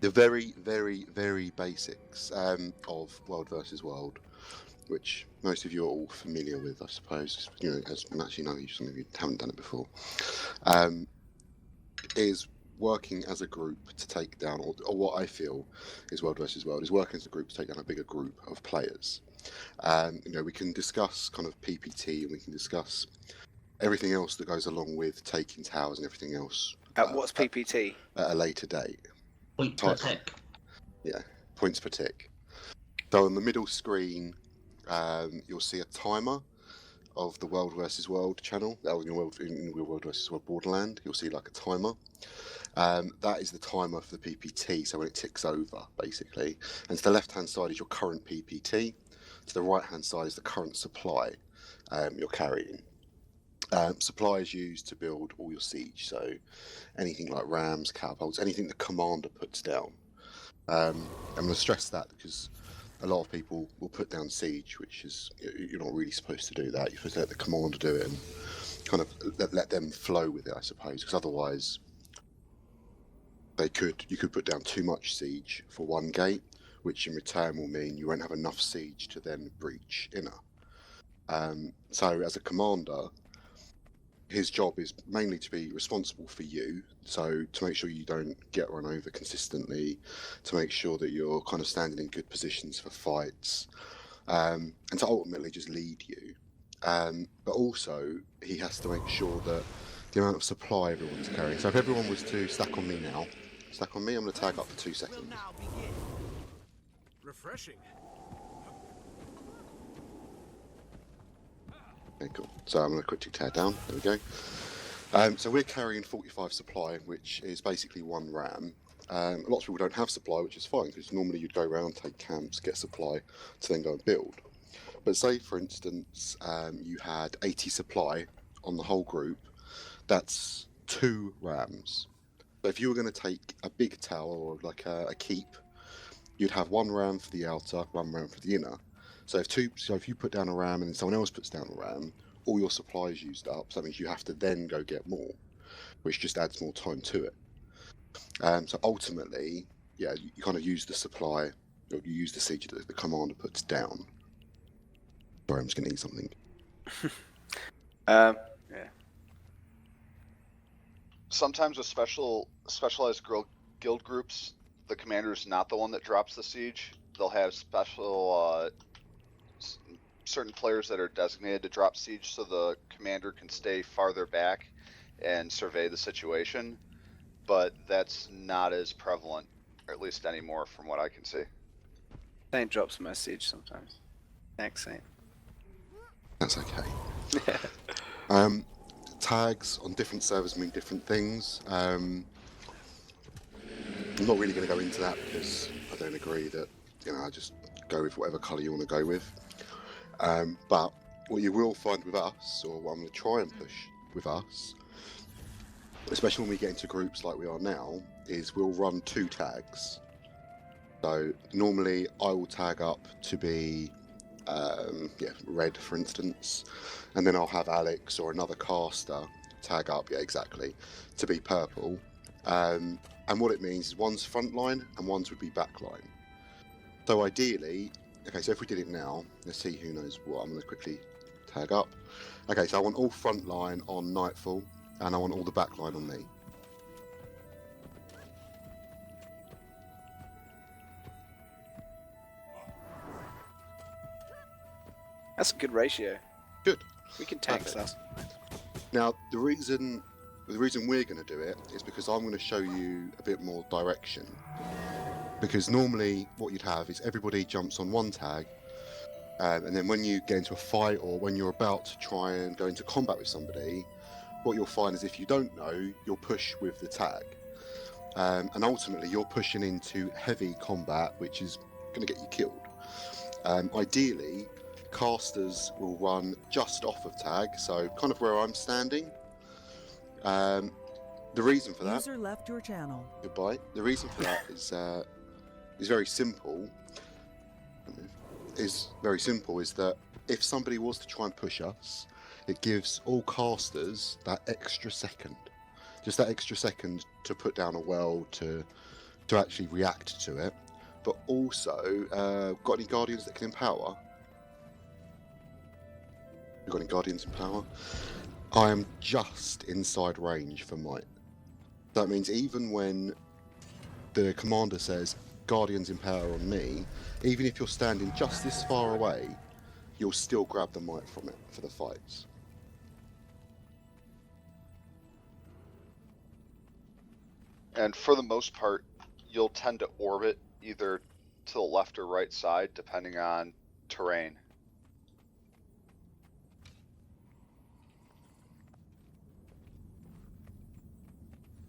the very, very, very basics of World versus World, which most of you are all familiar with, I suppose. You know, as actually no, some of you haven't done it before. Is working as a group to take down, or what I feel is World versus World, is working as a group to take down a bigger group of players. You know, we can discuss kind of PPT, and we can discuss everything else that goes along with taking towers and everything else. What's PPT? At a later date. Point per tick. Yeah, points per tick. So on the middle screen, you'll see a timer of the World versus World channel. That was in your World versus World Borderland. You'll see like a timer. That is the timer for the PPT. So when it ticks over, basically, and to the left-hand side is your current PPT. To the right-hand side is the current supply you're carrying. Supply is used to build all your siege. So anything like rams, catapults, anything the commander puts down. I'm going to stress that because a lot of people will put down siege, which is, you're not really supposed to do that. You're supposed to let the commander do it and kind of let them flow with it, I suppose, because otherwise you could put down too much siege for one gate, which in return will mean you won't have enough siege to then breach inner. So as a commander, his job is mainly to be responsible for you, so to make sure you don't get run over consistently, to make sure that you're kind of standing in good positions for fights, and to ultimately just lead you. But also, he has to make sure that the amount of supply everyone's carrying. So if everyone was to stack on me now, stack on me, I'm going to tag up for 2 seconds. Refreshing. Okay, cool. So I'm going to quickly tear down. There we go. So we're carrying 45 supply, which is basically 1 ram. Lots of people don't have supply, which is fine, because normally you'd go around, take camps, get supply, to then go and build. But say, for instance, you had 80 supply on the whole group, that's 2 rams. So if you were going to take a big tower, or like a keep, you'd have 1 ram for the outer, 1 ram for the inner. So if you put down a ram and then someone else puts down a ram, all your supply is used up. So that means you have to then go get more, which just adds more time to it. So ultimately, yeah, you kind of use the supply, or you use the siege that the commander puts down. Sorry, I'm just going to eat something. Yeah. Sometimes with specialized guild groups, the commander is not the one that drops the siege. They'll have special certain players that are designated to drop siege, so the commander can stay farther back and survey the situation. But that's not as prevalent, or at least anymore, from what I can see. Saint drops my siege sometimes. Thanks, Saint. That's okay. Tags on different servers mean different things. I'm not really going to go into that because I don't agree that, I just go with whatever colour you want to go with. But what you will find with us, or what I'm going to try and push with us, especially when we get into groups like we are now, is we'll run 2 tags. So normally I will tag up to be red, for instance, and then I'll have Alex or another caster tag up, to be purple. And what it means is one's front line and one's would be back line. So ideally, okay, so if we did it now, let's see who knows what. I'm going to quickly tag up. Okay, so I want all front line on Nightfall, and I want all the back line on me. That's a good ratio. Good. We can tank that. Now, the reason we're going to do it is because I'm going to show you a bit more direction. Because normally what you'd have is everybody jumps on one tag, and then when you get into a fight or when you're about to try and go into combat with somebody, what you'll find is if you don't know, you'll push with the tag. And ultimately you're pushing into heavy combat, which is going to get you killed. Ideally, casters will run just off of tag, so kind of where I'm standing. The reason for that... User left your channel. Goodbye. The reason for that is very simple. Is that if somebody was to try and push us, it gives all casters that extra second. Just that extra second to put down a well, to to actually react to it. But also, got any guardians that can empower? You got any guardians empower? I am just inside range for might. That means even when the commander says guardians empower on me, even if you're standing just this far away, you'll still grab the might from it for the fights. And for the most part, you'll tend to orbit either to the left or right side, depending on terrain.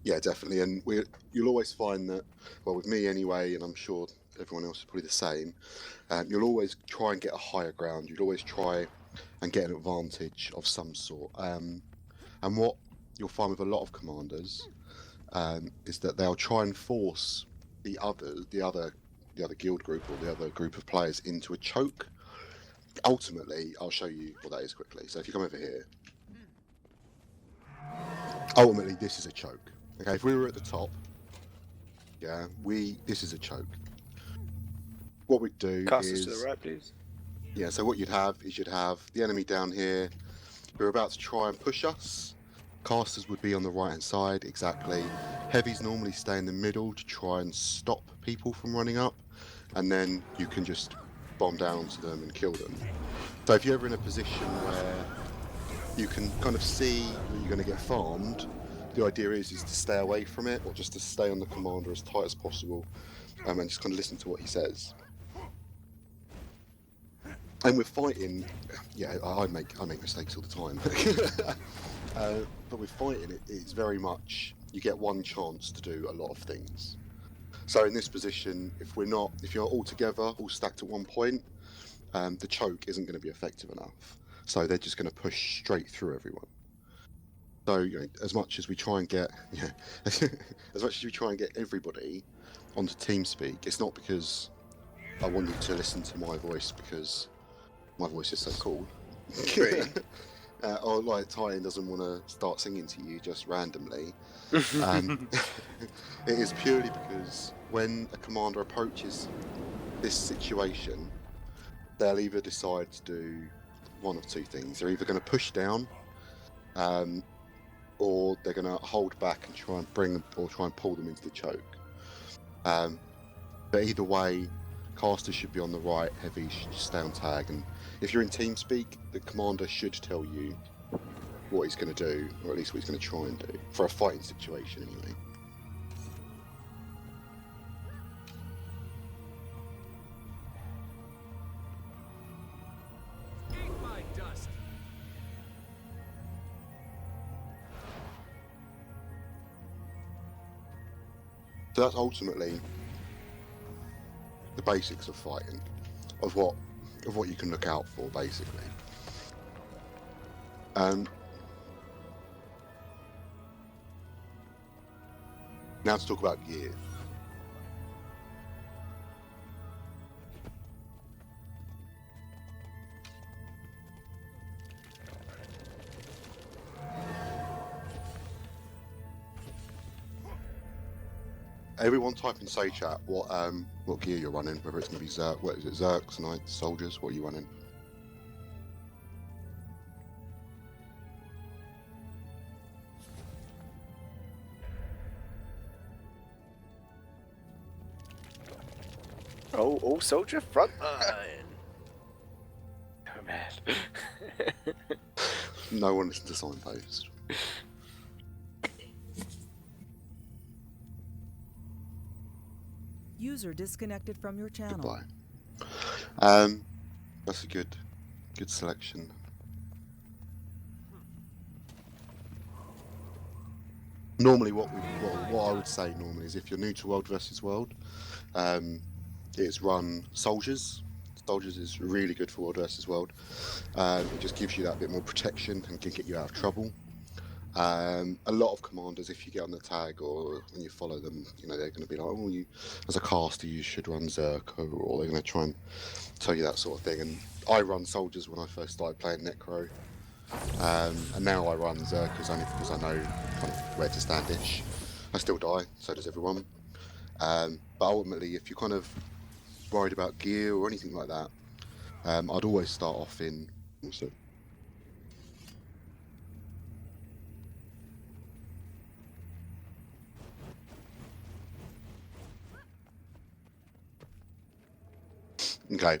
Yeah, definitely. And you'll always find that, well, with me anyway, and I'm sure everyone else is probably the same, you'll always try and get a higher ground. You'd always try and get an advantage of some sort. And what you'll find with a lot of commanders is that they'll try and force the other guild group or the other group of players into a choke. Ultimately, I'll show you what that is quickly. So if you come over here, ultimately this is a choke. Okay, if we were at the top, yeah, this is a choke. What we'd do Cast is us to the right, please. Yeah, so what you'd have is you'd have the enemy down here who are about to try and push us. Casters would be on the right hand side, exactly. Heavies normally stay in the middle to try and stop people from running up, and then you can just bomb down onto them and kill them. So if you're ever in a position where you can kind of see that you're going to get farmed, the idea is to stay away from it, or just to stay on the commander as tight as possible, and just kind of listen to what he says. And with fighting, yeah, I make mistakes all the time. But with fighting, it's very much you get one chance to do a lot of things. So in this position, if you're all together, all stacked at one point, the choke isn't going to be effective enough. So they're just going to push straight through everyone. So as much as we try and get, as much as we try and get everybody onto TeamSpeak, it's not because I want you to listen to my voice because my voice is so cool. Or like Tyan doesn't want to start singing to you just randomly. It is purely because when a commander approaches this situation, they'll either decide to do one of two things. They're either going to push down, or they're going to hold back and try and pull them into the choke. But either way, casters should be on the right, heavy should stay on tag, and if you're in TeamSpeak, the commander should tell you what he's going to do, or at least what he's going to try and do, for a fighting situation anyway. So that's ultimately the basics of fighting, of what you can look out for, basically. Now to talk about gear. Everyone type in say chat what gear you're running, whether it's going to be Zerks, Knights, Soldiers, what are you running? Oh, soldier front line. Oh man. No one listens to Signpost. User disconnected from your channel. Goodbye. That's a good selection. Normally, what I would say normally is if you're new to World versus World, is run Soldiers. Soldiers is really good for World versus World. It just gives you that bit more protection and can get you out of trouble. A lot of commanders, if you get on the tag or when you follow them, they're going to be like, oh, you as a caster you should run Zerk, or they're going to try and tell you that sort of thing. And I run Soldiers when I first started playing Necro, and now I run Zerkers only because I know kind of where to stand-ish. I still die, so does everyone. But ultimately, if you're kind of worried about gear or anything like that, I'd always start off in. Also, okay.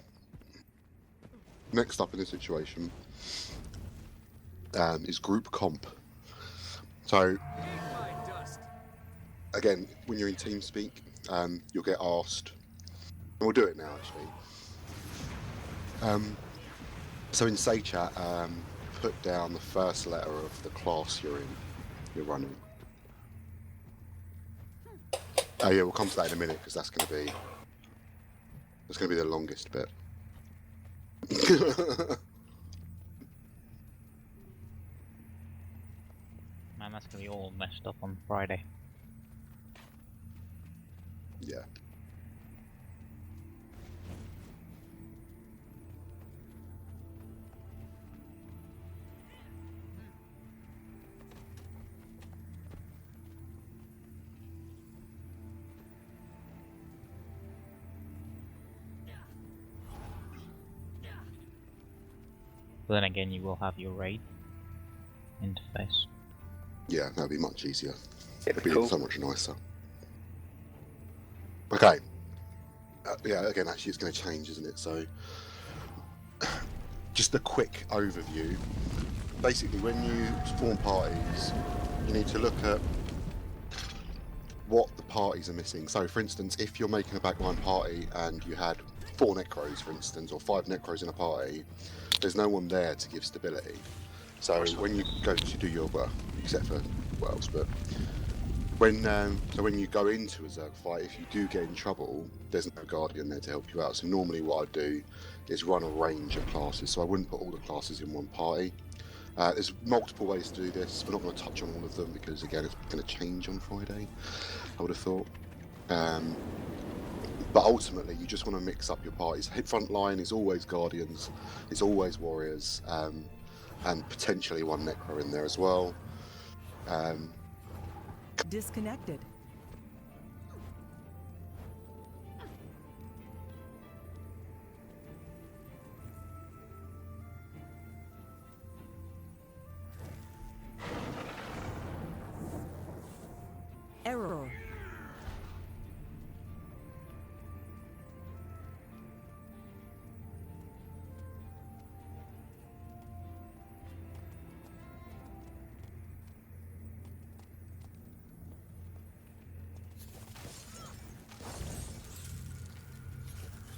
Next up in this situation is group comp. So again, when you're in TeamSpeak, you'll get asked, and we'll do it now actually. So in Say Chat, put down the first letter of the class you're running. Oh yeah, we'll come to that in a minute because that's going to be the longest bit. Man, that's gonna be all messed up on Friday. Yeah. But then again, you will have your raid interface. Yeah, that'd be much easier. It'd It'd be be cool. so much nicer. Okay. Yeah, again, actually, it's going to change, isn't it? So, just a quick overview. Basically, when you form parties, you need to look at what the parties are missing. So, for instance, if you're making a backline party and you had 4 necros, for instance, or 5 necros in a party, there's no one there to give stability. So when you go to do your work, except for Wells, but when you go into a Zerg fight, if you do get in trouble, there's no Guardian there to help you out. So normally what I'd do is run a range of classes. So I wouldn't put all the classes in one party. There's multiple ways to do this. We're not going to touch on all of them because again, it's going to change on Friday, I would have thought. But ultimately, you just want to mix up your parties. Hit front line is always Guardians, it's always Warriors, and potentially 1 Necro in there as well. Disconnected. Error.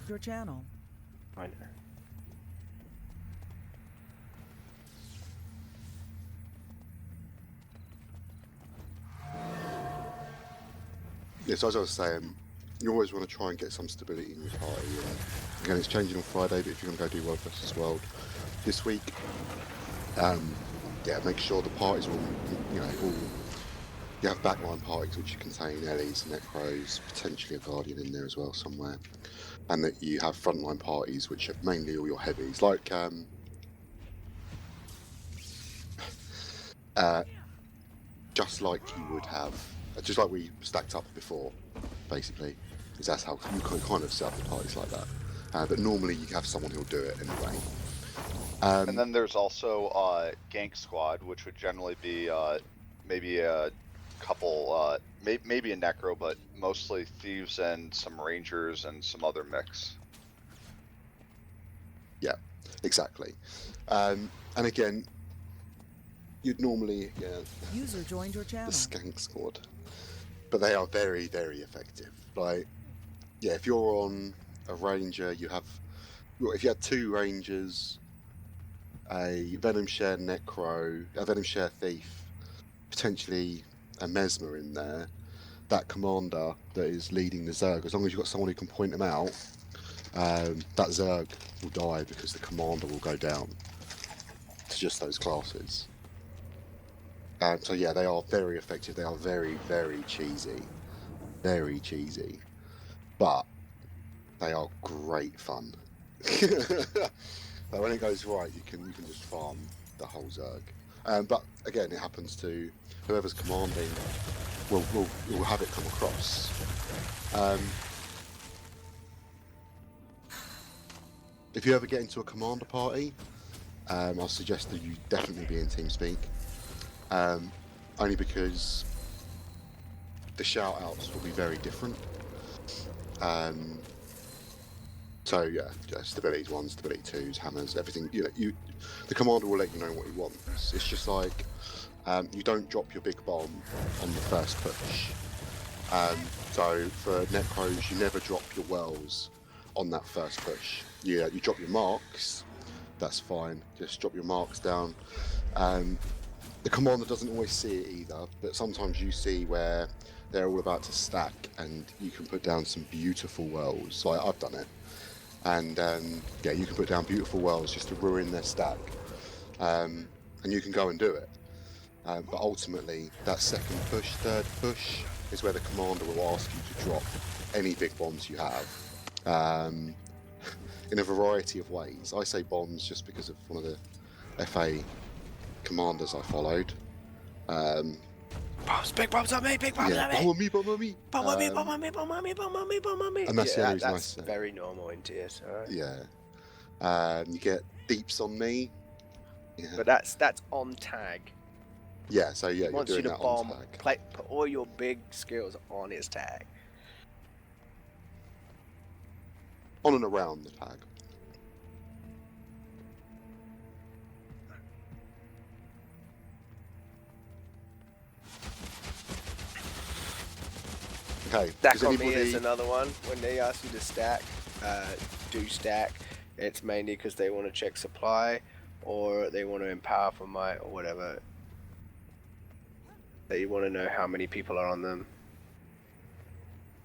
Your channel. Right. Yeah, so as I was saying, you always want to try and get some stability in your party. And again, it's changing on Friday, but if you're going to go do World versus World this week, yeah, make sure the parties are all, you have backline parties which contain Ellies, Necros, potentially a Guardian in there as well somewhere, and that you have frontline parties which are mainly all your heavies, like just like you would have, just like we stacked up before, basically, because that's how you can kind of set up the parties like that. But normally you have someone who'll do it anyway. And then there's also gank squad, which would generally be maybe a couple, maybe a necro, but mostly thieves and some rangers and some other mix. Yeah, exactly. And again, you'd normally User joined your channel. the skank squad, but they are very, very effective. Like, yeah, if you're on a ranger, if you had 2 rangers, a Venom Share Necro, a Venom Share Thief, potentially a Mesmer in there, that commander that is leading the Zerg, as long as you've got someone who can point them out, that Zerg will die because the commander will go down to just those classes. So yeah, they are very effective. They are very, very cheesy. Very cheesy. But they are great fun. But when it goes right, you can just farm the whole Zerg. But again, it happens to whoever's commanding will have it come across. If you ever get into a commander party, I'll suggest that you definitely be in TeamSpeak. Only because the shout outs will be very different. So yeah, stabilities 1, stability 2s, hammers, everything. The commander will let you know what he wants. It's just like you don't drop your big bomb on the first push. So for Necros, you never drop your wells on that first push. You drop your marks. That's fine. Just drop your marks down. The commander doesn't always see it either, but sometimes you see where they're all about to stack, and you can put down some beautiful wells. So I've done it, and yeah, you can put down beautiful wells just to ruin their stack, and you can go and do it. But ultimately, that second push, third push, is where the commander will ask you to drop any big bombs you have, in a variety of ways. I say bombs just because of one of the FA commanders I followed. Bombs, big bombs on me, big bombs Yeah, on me. bomb on me, bomb on me. Bomb on me, bomb on me, bomb on me, bomb on me, bomb on me. And that's the only reason I that's say. very normal in TS, alright. Yeah. You get deeps on me. Yeah. But that's on tag. Yeah, so yeah, He you're wants doing you to that bomb, on tag. put all your big skills on his tag. On and around the tag. Okay. Stack does on anybody... me is another one. When they ask you to stack, do stack. It's mainly because they want to check supply, or they want to empower for might, or whatever. They want to know how many people are on them.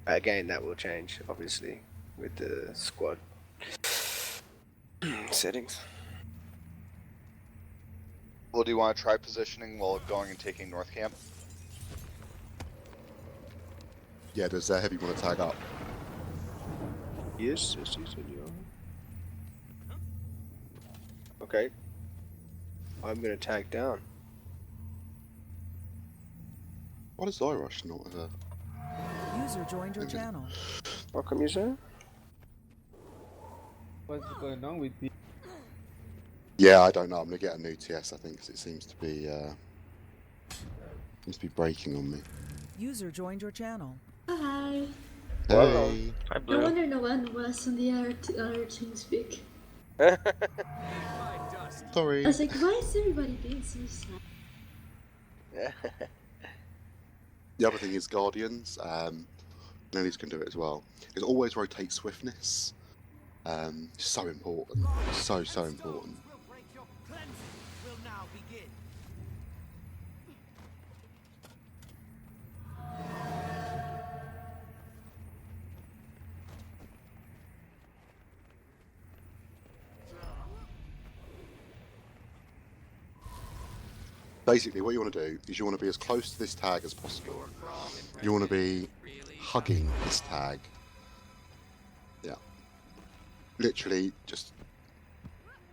Again, that will change, obviously, with the squad settings. Well, do you want to try positioning while going and taking North Camp? Yeah, does Heavy want to tag up? Yes, yes, senor. Okay. I'm gonna tag down. Why does Zyrush not have a... User joined your channel. Welcome, you sir. What's going on with you? Yeah, I don't know. I'm going to get a new TS, I think, because it seems to be breaking on me. User joined your channel. Hi. Hey. Hi, No wonder no one was on the other TeamSpeak. Sorry. I was like, why is everybody being so sad? The other thing is Guardians. Nelly's can do it as well. It always rotates swiftness. So important. So important. Basically, what you want to do is you want to be as close to this tag as possible. You want to be hugging this tag. Yeah. Literally, just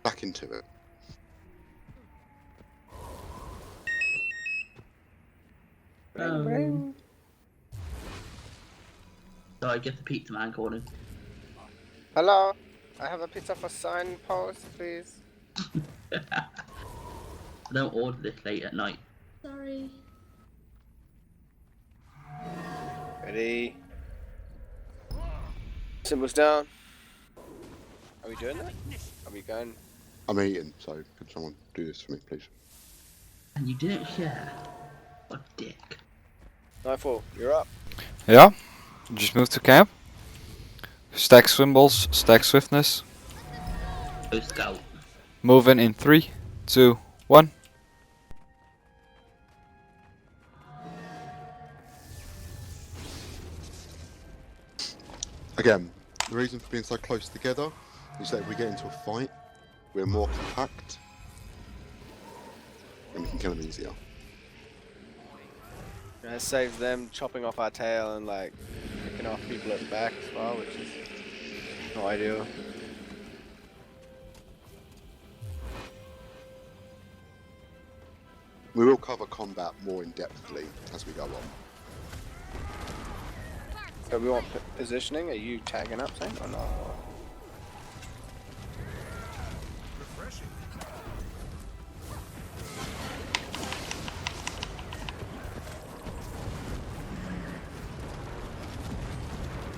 back into it. So I get the pizza man calling. Hello, I have a pizza for signpost, please. I don't order this late at night. Sorry. Ready? Symbols down. Are we doing that? Are we going? I'm eating, so can someone do this for me, please? And you didn't share. What a dick. Nightfall, you're up. Yeah, just move to camp. Stack symbols, stack swiftness. Go scout. Move in 3, 2, 1. Again, the reason for being so close together is that if we get into a fight, we're more compact and we can kill them easier. It saves them chopping off our tail and like picking off people at the back as well, which is not ideal. We will cover combat more in depthly as we go on. So we want positioning. Are you tagging up thing or not?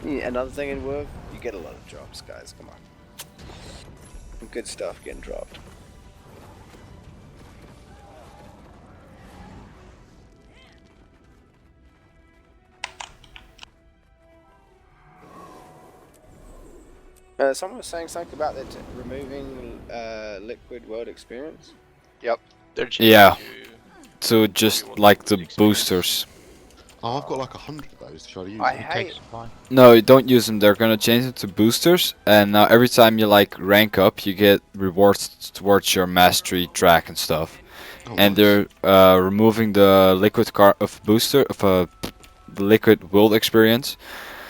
Yeah, another thing in Wv, you get a lot of drops, guys. Come on. Some good stuff getting dropped. Someone was saying something about that removing liquid world experience. Yep. They're changing Yeah. to So just like the boosters. Oh, I've got like 100 of those. Should I use I them? hate. supply. No, you don't use them. They're gonna change it to boosters, and now every time you like rank up, you get rewards towards your mastery track and stuff. Oh, And nice. they're removing the liquid car of booster of the liquid world experience,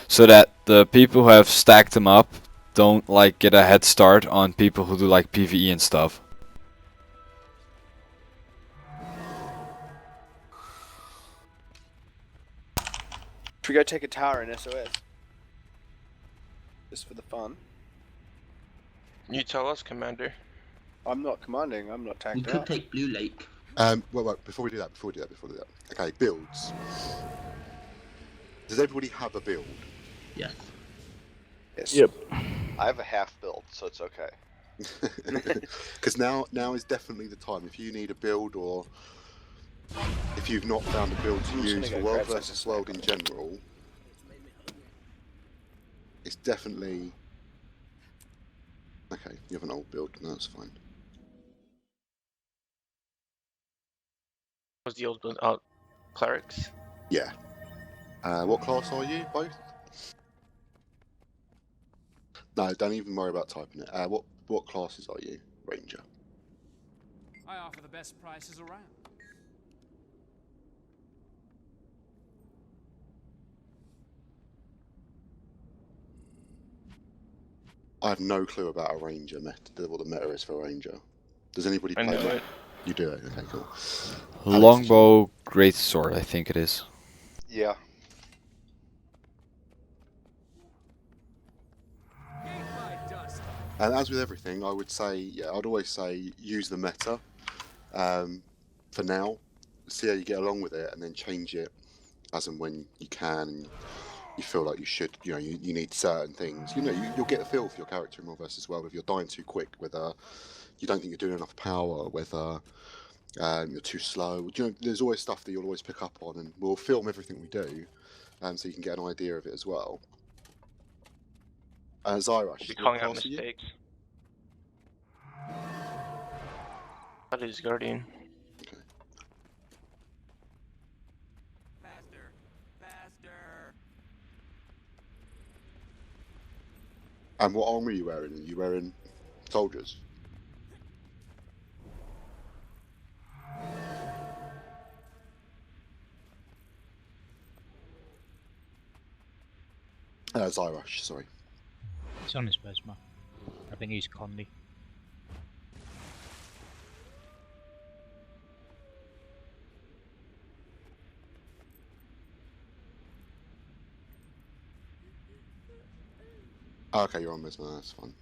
so that the people who have stacked them up don't like get a head start on people who do like PvE and stuff. Should we go take a tower in SOS? Just for the fun. You tell us, Commander. I'm not commanding. I'm not We tagged could up. take Blue Lake. Well, before we do that. Okay, builds. Does everybody have a build? Yes. Yes. Yep. I have a half build, so it's okay. Because now is definitely the time. If you need a build, or if you've not found a build to I'm just use gonna for go World grab versus something World in general, it's definitely... Okay, you have an old build, no, that's fine. Was the old one clerics? Yeah. What class are you, both? No, don't even worry about typing it. What classes are you, Ranger? I offer the best prices around. I have no clue about a Ranger meta, what the meta is for a Ranger. Does anybody I play know that? it. You do it, okay, cool. Alex, Longbow, greatsword, I think it is. Yeah. And as with everything, I would say, yeah, I'd always say use the meta for now. See how you get along with it, and then change it as and when you can. And you feel like you should, you need certain things. You'll get a feel for your character in World versus World. If you're dying too quick, whether you don't think you're doing enough power, whether you're too slow. There's always stuff that you'll always pick up on, and we'll film everything we do, so you can get an idea of it as well. Zyrush, Be what calling out class are you? mistakes. That is Guardian. Okay. Faster. And what armor are you wearing? Are you wearing soldiers? Zyrush, sorry. It's on his Vesma. I think he's Condi. Oh, okay, you're on Mesmer, that's fine.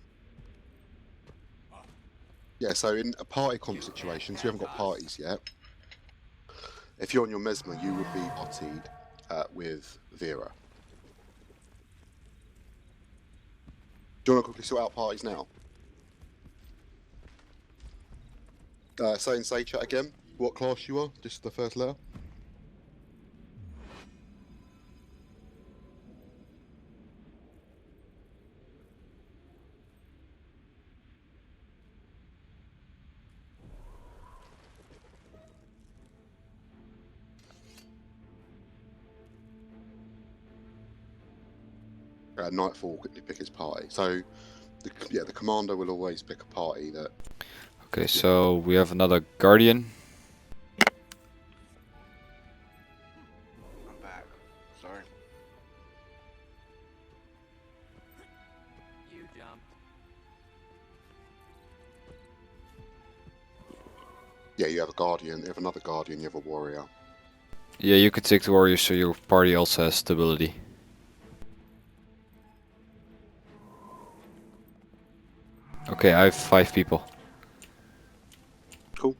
Yeah, so in a party comp situation, so you haven't got parties yet. If you're on your Mesmer, you would be partied with Vera. Do you want to quickly sort out parties now? Say and say chat again. What class you are? Just the first letter. Nightfall will quickly pick his party. So, the commander will always pick a party that... Okay, so we have another Guardian. I'm back. Sorry. You jumped. Yeah, you have a Guardian, you have another Guardian, you have a Warrior. Yeah, you could take the warrior, so your party also has stability. Okay, I have 5 people. Cool.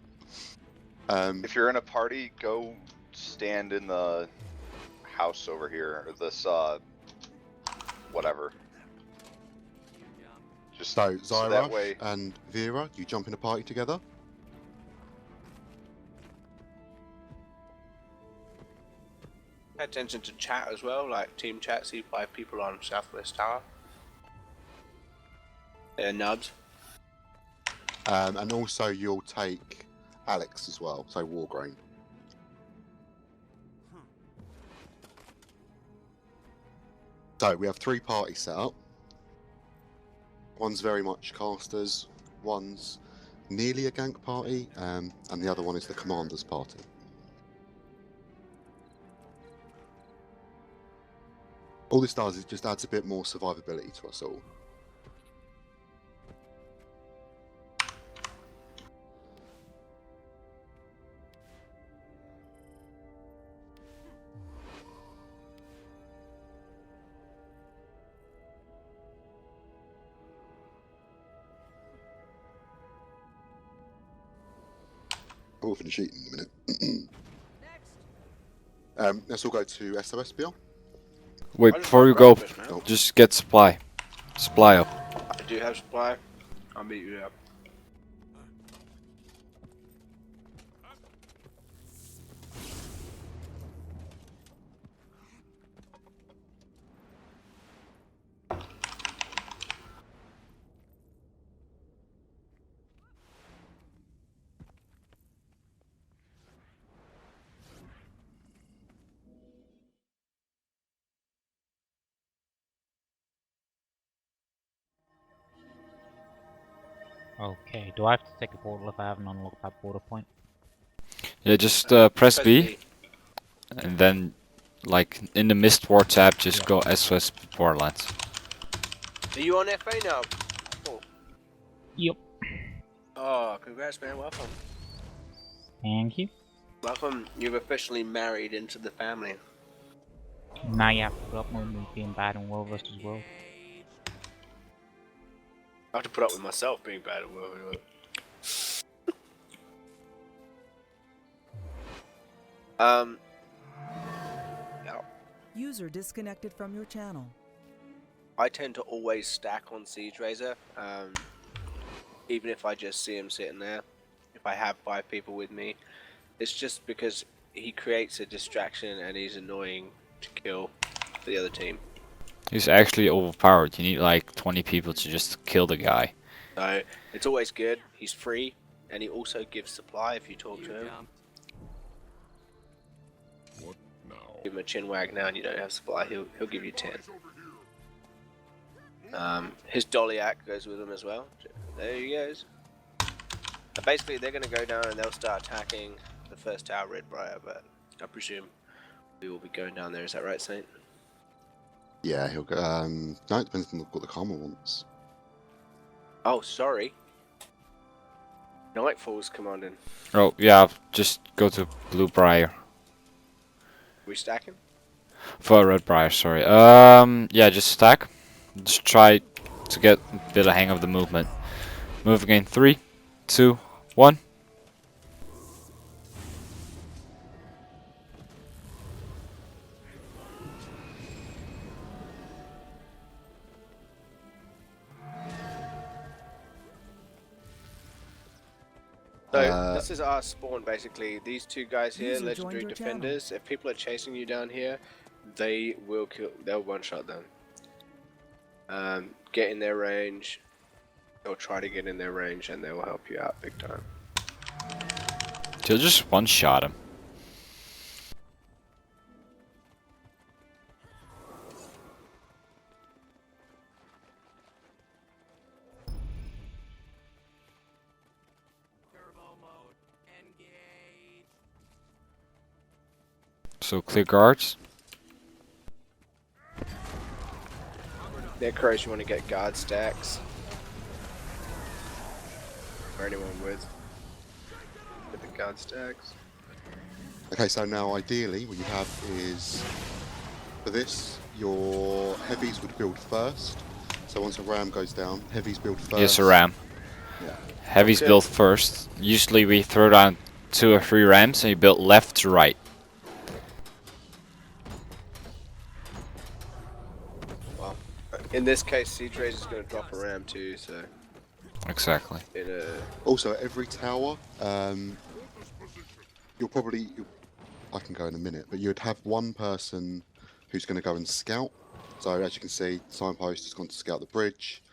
If you're in a party, go stand in the house over here, or this, whatever. Just So so that Zyra way. and Vera, you jump in a party together. Pay attention to chat as well, like team chat. See 5 people on Southwest Tower. They're nubs. And also you'll take Alex as well, so Wargrain. So we have 3 parties set up. One's very much casters, one's nearly a gank party, and the other one is the commander's party. All this does is just adds a bit more survivability to us all. I'll finish eating in a minute. Let's all go to SOSBL. Wait, I just before want you go, breakfast, man. just get supply. Supply up. I do have supply. I'll meet you up. Okay, do I have to take a portal if I haven't unlocked that border point? Yeah, just press B, and then, like, in the Mistwar tab, just go SOS Borderlands. Are you on FA now? Oh. Yep. Oh, congrats, man. Welcome. Thank you. Welcome. You've officially married into the family. Now you have to put up with me being bad in World vs. World. I have to put up with myself being bad at World. Yeah. User disconnected from your channel. I tend to always stack on Siege Razor, even if I just see him sitting there. If I have 5 people with me, it's just because he creates a distraction and he's annoying to kill the other team. He's actually overpowered. You need like 20 people to just kill the guy. So it's always good. He's free, and he also gives supply if you talk to him. Give him a chin wag now, and you don't have supply. He'll give you 10. His Dolyak goes with him as well. There he goes. Basically, they're going to go down and they'll start attacking the first tower, Red Briar, but I presume we will be going down there. Is that right, Saint? Yeah, he'll go. No, it depends on what the Karma wants. Oh, sorry. Nightfall's commanding. Oh, yeah, just go to Blue Briar. We stacking? For Red Briar, sorry. Yeah, just stack. Just try to get a bit of hang of the movement. Move again. 3, 2, 1. So this is our spawn basically. These 2 guys here, User legendary joined your channel. defenders. If people are chasing you down here, they will kill. They'll one-shot them. Get in their range. They'll try to get in their range, and they will help you out big time. She'll just one-shot him. So clear guards. Necros, you want to get guard stacks. Or anyone with the guard stacks. Okay, so now ideally what you have is, for this, your heavies would build first. So once a ram goes down, heavies build first. Yes, a ram. Yeah. Heavy's Okay. built first. Usually we throw down 2 or 3 rams and you build left to right. Well, in this case, Siege Razor is going to drop a ram too, so Exactly. in a Also, every tower, I can go in a minute, but you'd have one person who's going to go and scout. So as you can see, signpost has gone to scout the bridge.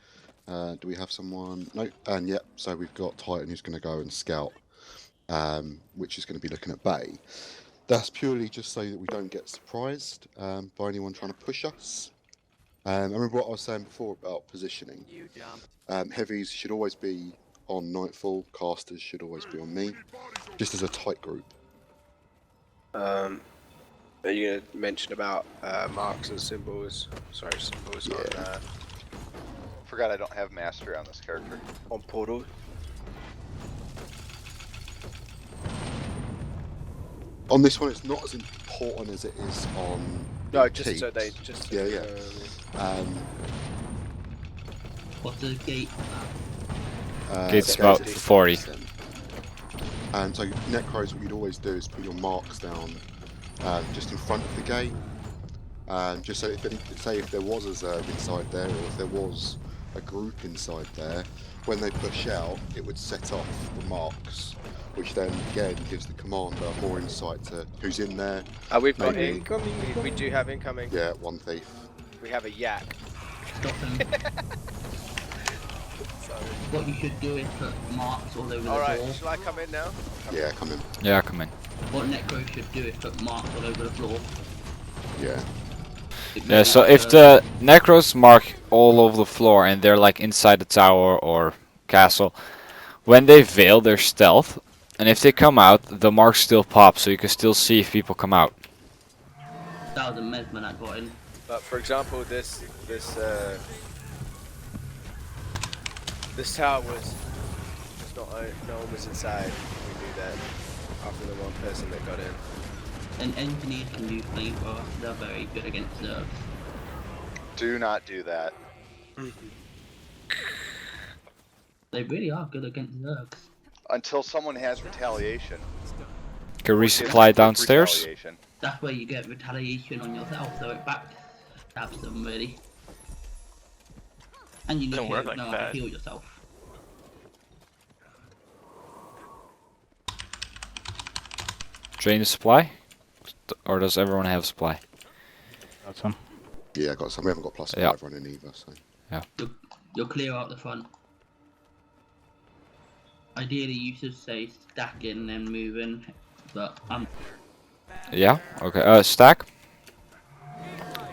Do we have someone? No. And yep. So we've got Titan who's going to go and scout, which is going to be looking at Bay. That's purely just so that we don't get surprised by anyone trying to push us. I remember what I was saying before about positioning. Heavies should always be on Nightfall. Casters should always be on me, just as a tight group. Are you going to mention about marks and symbols? Sorry, symbols Forgot I don't have mastery on this character. on portal. On this one, it's not as important as it is on. No, just keeps. so they just. Yeah. What's the gate? Gate's okay, about it's 40. 50%. And so Necros, what you'd always do is put your marks down just in front of the gate. Just so if there was a Zerg inside there, or if there was a group inside there, when they push out, it would set off the marks, which then again gives the commander more insight to who's in there. We've got Maybe. incoming. We do have incoming. Yeah, one thief. We have a yak. Stop him. What you should do is put marks all over the Alright, floor. shall I come in now? Yeah, come in. Yeah, come in. What Necro should do is put marks all over the floor. Yeah. Yeah, so if the Necros mark all over the floor and they're like inside the tower or castle, when they veil their stealth, and if they come out, the marks still pop, so you can still see if people come out. That was a mesmer that got in. But for example, this tower was not no one was inside. We knew that after the one person that got in. And engineers can use flamethrower. They're very good against Zergs. Do not do that. They really are good against Zergs. Until someone has retaliation. Can Or gives resupply quick downstairs. retaliation. That's where you get retaliation on yourself, so it backstabs them really. And you need Don't to work know like how that. to heal yourself. Drain the supply? Or does everyone have supply? Got some. Yeah, I got some. We haven't got plus Yeah. 5 running either, so. You'll clear out the front. Ideally you should say stacking and then moving, but Yeah, okay. Stack.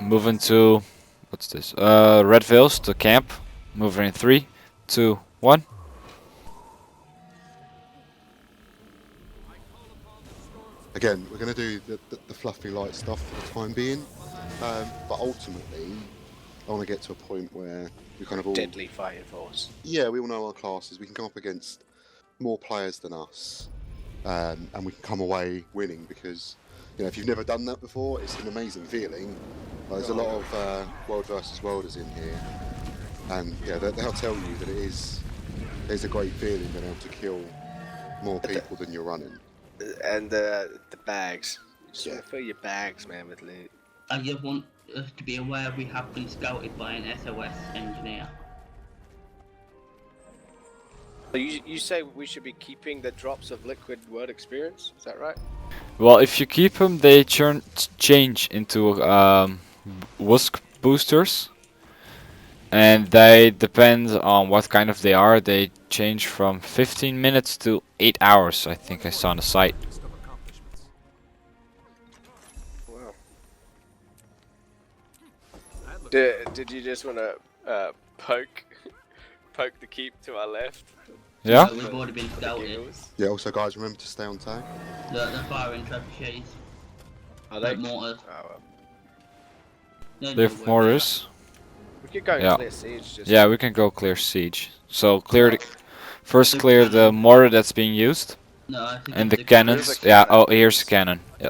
Moving to... What's this? Red Veils to camp. Moving in 3, 2, 1. Again, we're going to do the fluffy light stuff for the time being, but ultimately, I want to get to a point where we kind of all... Deadly fighting force. Yeah, we all know our classes. We can come up against more players than us, and we can come away winning because, you know, if you've never done that before, it's an amazing feeling. There's a lot of world versus worlders in here, and yeah, they'll tell you that it's a great feeling being able to kill more people than you're running. And the bags. You just Yeah. want to fill your bags, man, with loot. I just want us to be aware we have been scouted by an SOS engineer. So you say we should be keeping the drops of liquid word experience? Is that right? Well, if you keep them, they change into Wusk boosters. And they depend on what kind of they are. They change from 15 minutes to 8 hours, I think I saw on the site. Wow. Did you just want to poke the keep to our left? Yeah? We've already been For the scouted. giggles? Yeah, also guys, remember to stay on tag. They're firing trebuchets. Are they? Mortars. Oh, well. They're They have nowhere mortars. We could go and Yeah. clear siege. Just Yeah, we can go clear siege. So first clear the mortar that's being used. near. No, I think And it's the cannons. There's a Yeah, cannon. oh, here's the cannon. Yeah.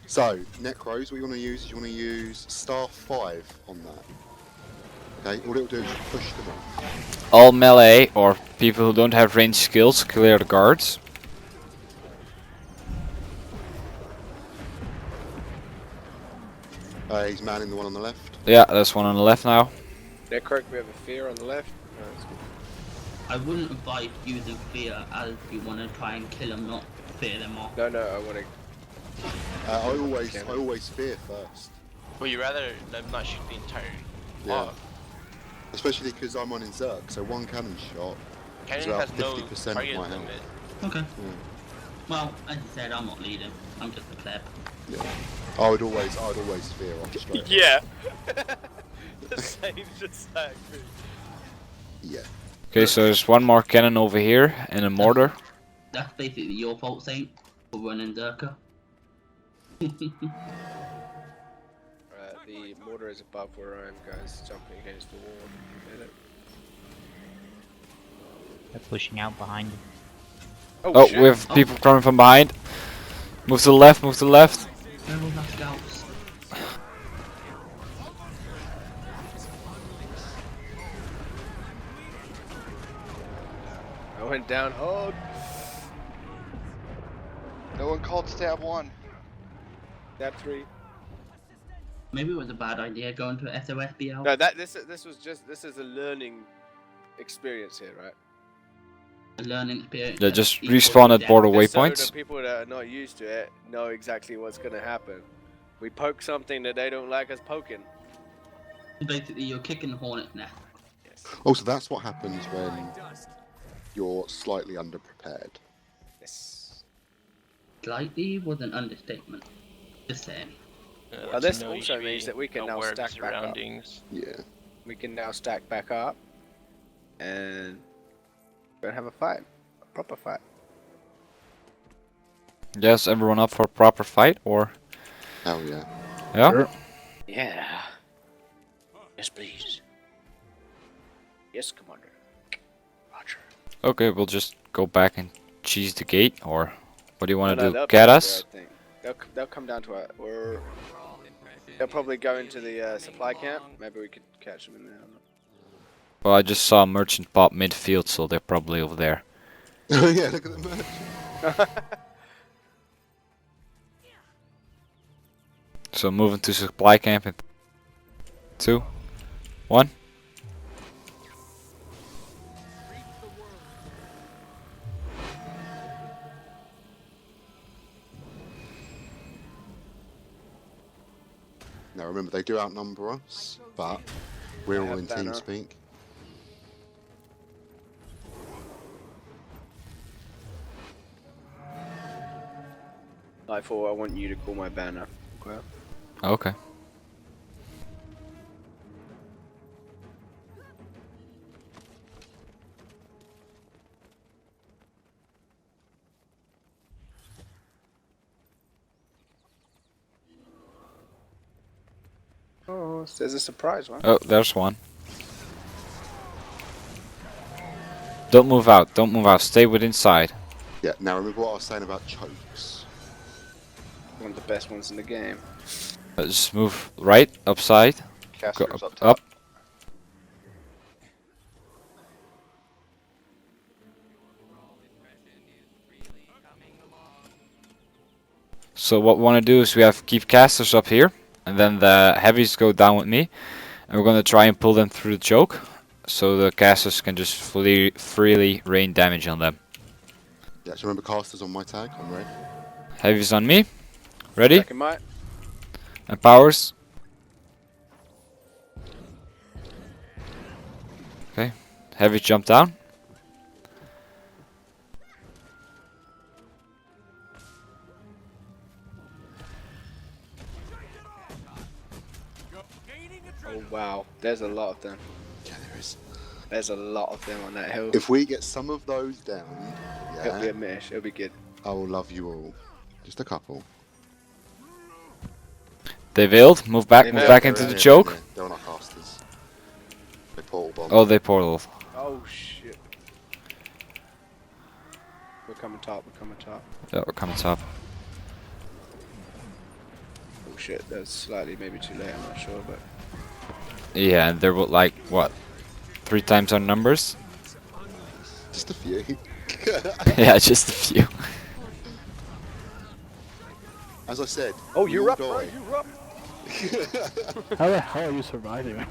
So, Necros, what you want to use is you want to use star 5 on that. Okay, all it'll do is push them off. All melee or people who don't have ranged skills clear the guards. He's manning the one on the left. Yeah, there's one on the left now. They're correct, we have a fear on the left. No, that's good. I wouldn't advise using fear as you want to try and kill them, not fear them off. No, I want to. I always fear first. Would you rather them not shoot the entire Yeah. mob? Especially because I'm on in Zerg, so one cannon shot is Cannon about has no 50% of target my health. limit. Okay. Yeah. Well, as you said, I'm not leading. I'm just a pleb. Yeah. I'd always fear off straight away. Yeah. The same, just like me. Yeah. Okay, so there's one more cannon over here and a mortar. That's basically your fault, Saint, for running Zerka. The mortar is above where I am, guys. Jumping against the wall. Get it? They're pushing out behind you. Oh, shit. we have people coming from behind. Move to the left, move to the left. Where was our scouts? I went down hard. No one called stab 1. Stab 3. Maybe it was a bad idea going to SOSBL. No, this is a learning experience here, right? A learning experience. Yeah, that's just equal to respawn at death. border Just so waypoints. the people that are not used to it know exactly what's gonna happen. We poke something that they don't like us poking. Basically, you're kicking the hornet's nest. Yes. Also, that's what happens when you're slightly underprepared. Yes. Slightly was an understatement. Just saying. Well, this also means that we can now aware of stack back up. surroundings. Yeah. We can now stack back up and go and have a fight, a proper fight. Yes, everyone up for a proper fight or? Hell yeah. Yeah? Yeah. Yes, please. Yes, Commander. Roger. Okay, we'll just go back and cheese the gate or what do you want to No, do? they'll Get come us? there, I think. They'll come down to our. Or they'll probably go into the supply camp. Maybe we could catch them in there. Well, I just saw a merchant pop midfield, so they're probably over there. Yeah, look at the merchant. So moving to supply camp in 2, 1. Now remember, they do outnumber us, but we're all have in banner. TeamSpeak. I want you to call my banner. Okay. Okay. Oh, there's a surprise one. Oh, there's one. Don't move out, don't move out, stay within sight. Yeah, now remember what I was saying about chokes. One of the best ones in the game. Just move right, upside, go Casters up top. up. So what we want to do is we have keep casters up here, and then the heavies go down with me, and we're going to try and pull them through the choke, so the casters can just freely rain damage on them. Yeah, so remember casters on my tag, I'm ready. Heavies on me, ready, Second might. and powers. Okay, heavy jump down. Oh wow, there's a lot of them. Yeah, there is. There's a lot of them on that hill. If we get some of those down, It'll be yeah, a mish. It'll be good. I will love you all. Just a couple. They veiled, move back, They move veiled, back they're into right the here, choke. They're on our casters. They portal bomb. Oh, they portal. Oh shit. We're coming top. We're coming top. Yeah, we're coming top. Oh shit. That's slightly maybe too late. I'm not sure, but Yeah, and there were like what, 3 times our numbers? Just a few. Yeah, just a few. As I said, Oh, we you're all up, bro. die. You're up. How the hell are you surviving?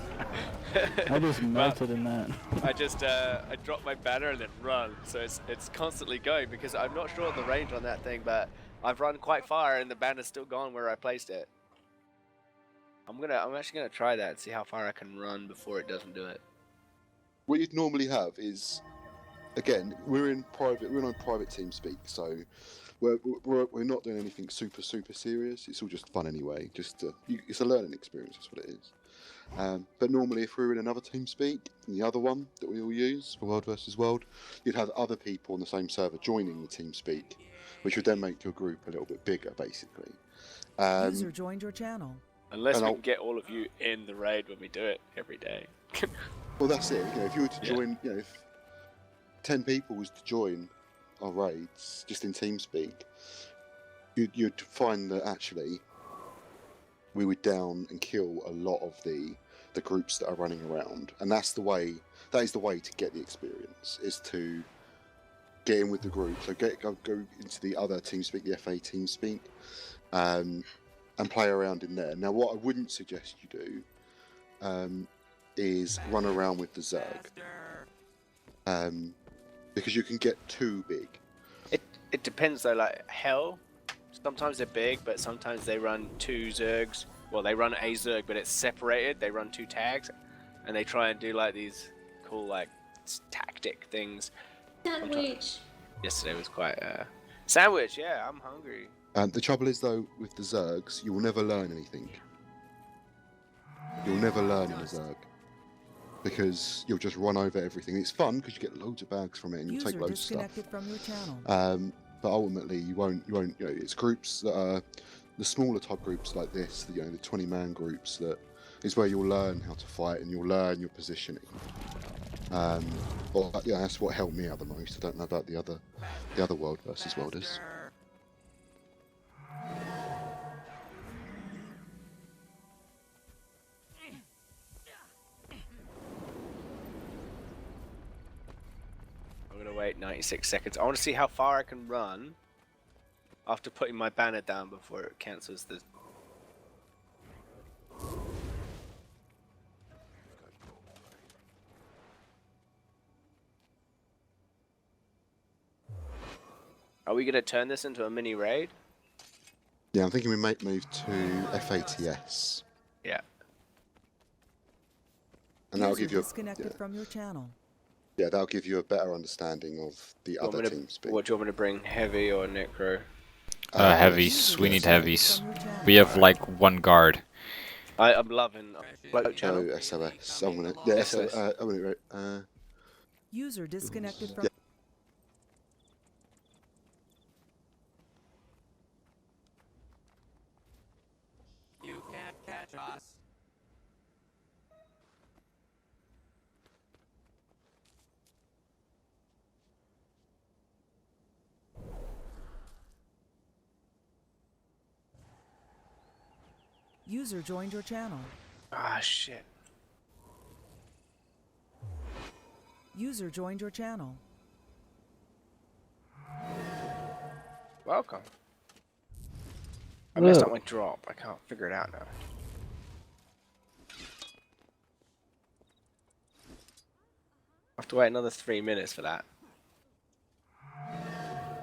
I just Well, melted in that. I just I drop my banner and then run, so it's constantly going because I'm not sure of the range on that thing, but I've run quite far and the banner's still gone where I placed it. I'm actually gonna try that and see how far I can run before it doesn't do it. What you'd normally have is, again, we're on private team speak, so we're not doing anything super serious. It's all just fun anyway. It's a learning experience. That's what it is. But normally, if we were in another team speak, the other one that we all use for World versus World, you'd have other people on the same server joining the team speak, which would then make your group a little bit bigger, basically. User joined your channel. Unless we can get all of you in the raid when we do it every day. Well, that's it. If you were to join, if 10 people was to join our raids just in TeamSpeak, you'd find that actually we would down and kill a lot of the groups that are running around, and that is the way to get the experience, is to get in with the group. So go into the other TeamSpeak, the FA TeamSpeak, and play around in there. Now, what I wouldn't suggest you do is run around with the Zerg, because you can get too big. It depends though. Like Hell, sometimes they're big, but sometimes they run 2 Zergs. Well, they run a Zerg, but it's separated. They run 2 tags, and they try and do like these cool like tactic things. Sandwich. Yesterday was quite sandwich. Yeah, I'm hungry. The trouble is, though, with the Zergs, you will never learn anything. You'll never learn in a Zerg, because you'll just run over everything. It's fun because you get loads of bags from it and you take loads of stuff. From your channel. But ultimately, you won't. It's groups that are the smaller type groups like this. The 20-man groups, that is where you'll learn how to fight and you'll learn your positioning. That's what helped me out the most. I don't know about the other World versus Worlders. I'm gonna wait 96 seconds. I want to see how far I can run after putting my banner down before it cancels the. Are we gonna turn this into a mini raid? Yeah, I'm thinking we might move to FATS. Yeah. And that'll give you disconnected from your channel. Yeah, that'll give you a better understanding of the other teams. What do you want me to bring, heavy or necro? Heavies. We need heavies. We have like 1 guard. I'm loving float channel. No, SOS. I'm gonna. Yeah, SOS. User disconnected from. Yeah. You can't catch us. User joined your channel. Ah, shit. User joined your channel. Welcome. I messed up my drop. I can't figure it out now. I have to wait another 3 minutes for that.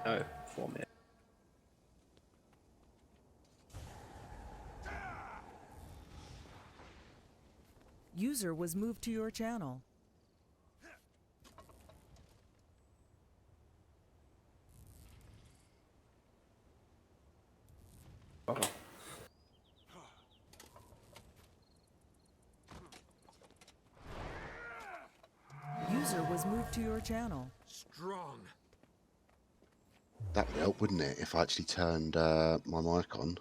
No, 4 minutes. User was moved to your channel. Oh. User was moved to your channel. Strong. That would help, wouldn't it, if I actually turned my mic on?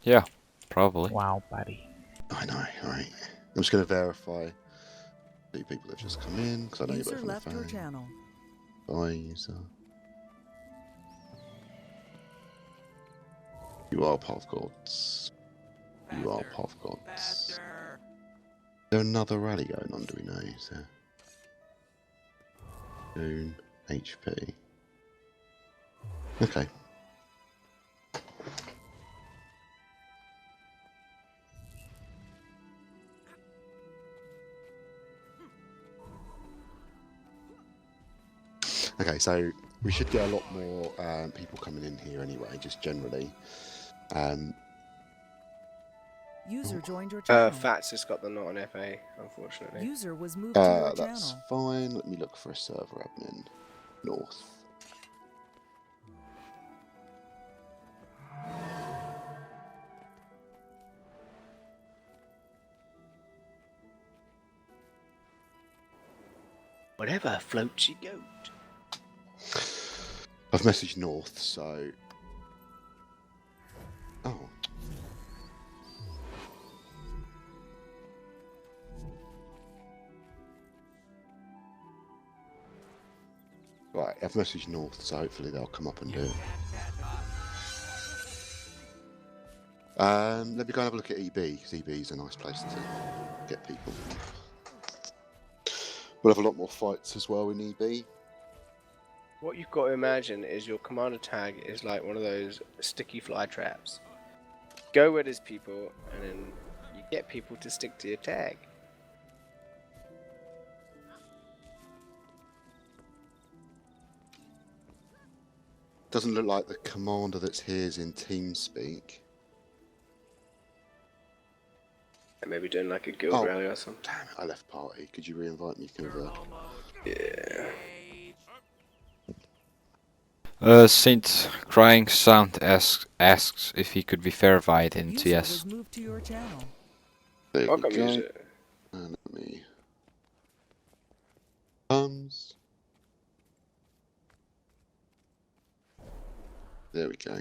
Yeah, probably. Wow, buddy. I know, right? I'm just going to verify the people that have just come in, because I know you're both on the left your phone. channel. Bye, user. You are part of gods. You are part of gods. there another rally going on, do we know? Is there? June, HP. Okay. Okay, so we should get a lot more people coming in here anyway, just generally. User joined your channel. Fats has got the not an FA, unfortunately. User was moved to your That's channel. fine. Let me look for a server admin. North. Whatever floats your goat. I've messaged North, so. Oh. Right, I've messaged North, so hopefully they'll come up and do it. Let me go and have a look at EB, because EB is a nice place to get people. We'll have a lot more fights as well in EB. What you've got to imagine is your commander tag is like one of those sticky fly traps. Go where there's people, and then you get people to stick to your tag. Doesn't look like the commander that's here is in TeamSpeak. Maybe doing like a guild rally or something. Damn it, I left party. Could you re-invite me, Convert? Yeah. Saint Crying Sound asks if he could be verified in User TS. was moved to your channel. There Welcome, we go. user. And let me. Thumbs. There we go.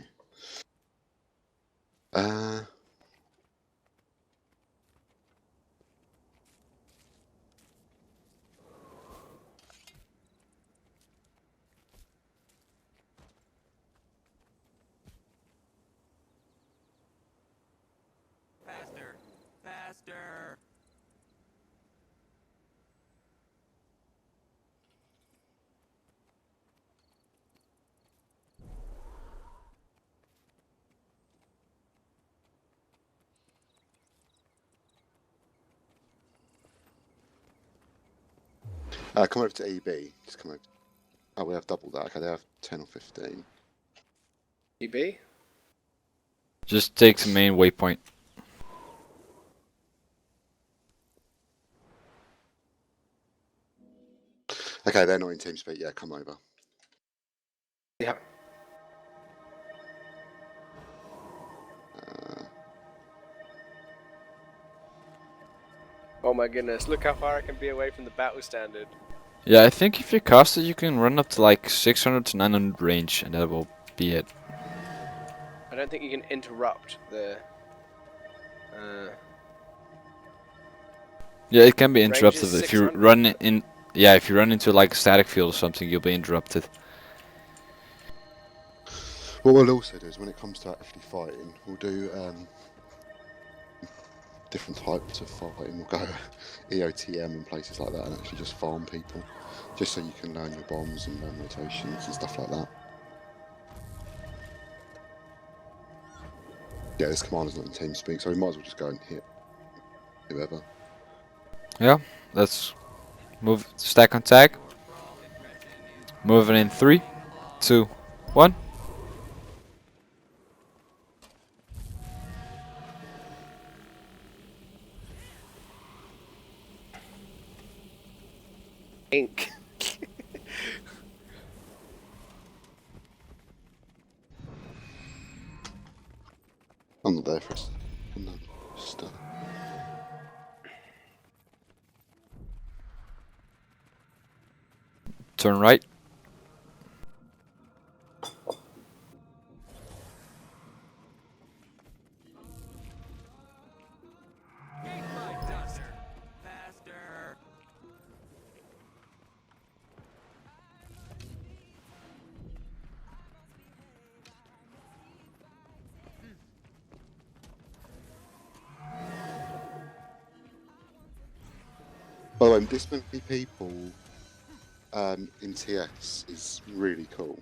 Faster. Faster. Come over to EB. Just come over. Oh, we have double that. Okay, they have 10 or 15. EB? Just take the main waypoint. Okay, they're not in TeamSpeak. Yeah, come over. Yeah. Oh my goodness, look how far I can be away from the battle standard. Yeah, I think if you cast it, you can run up to like 600 to 900 range, and that will be it. I don't think you can interrupt the... Yeah, it can be Range is interrupted if you 600. run in. Yeah, if you run into like a static field or something, you'll be interrupted. What we'll also do is when it comes to actually fighting, we'll do different types of fighting. We'll go EOTM and places like that and actually just farm people. Just so you can learn your bombs and learn rotations and stuff like that. Yeah, this commander's not in TeamSpeak, so we might as well just go and hit whoever. Yeah, let's move stack on tag. Moving in 3, 2, 1. Ink. I'm not there for us. I'm not. Just, Turn right. Faster. Faster. By the way, this many people in TS is really cool.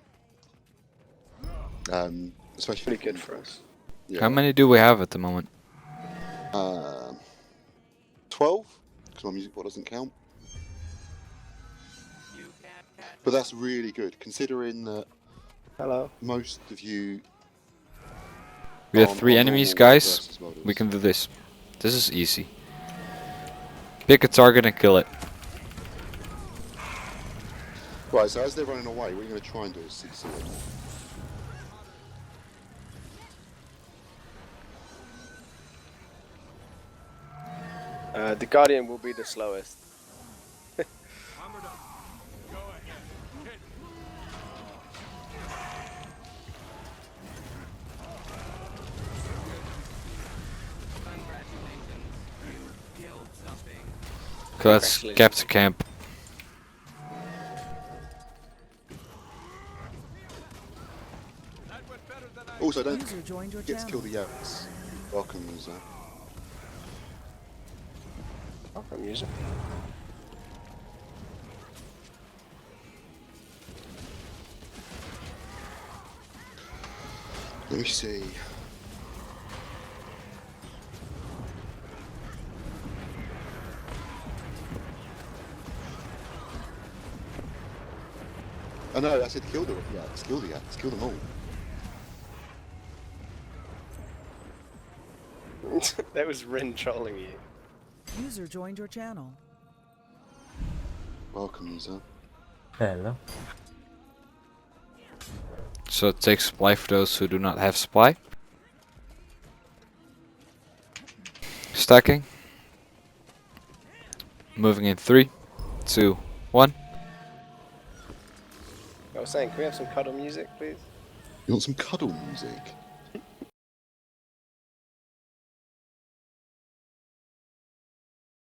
Especially Pretty good for us. Yeah. How many do we have at the moment? 12, because my music bot doesn't count. But that's really good, considering that Hello. most of you. We have aren't 3 on enemies, normal guys. versus models. We can do this. This is easy. Pick a target and kill it. Right, so as they're running away, what you're going to try and do is succeed. The Guardian will be the slowest. Okay, let's get to camp. Also, don't User joined your get to kill channel. the Yaks. Welcome, user. Okay, music. Let me see. Oh no, I said kill the Yaks. Kill the Yaks. Kill them all. That was Rin trolling you. User joined your channel. Welcome, user. Hello. So take supply for those who do not have supply. Stacking. Moving in 3, 2, 1. I was saying, can we have some cuddle music, please? You want some cuddle music?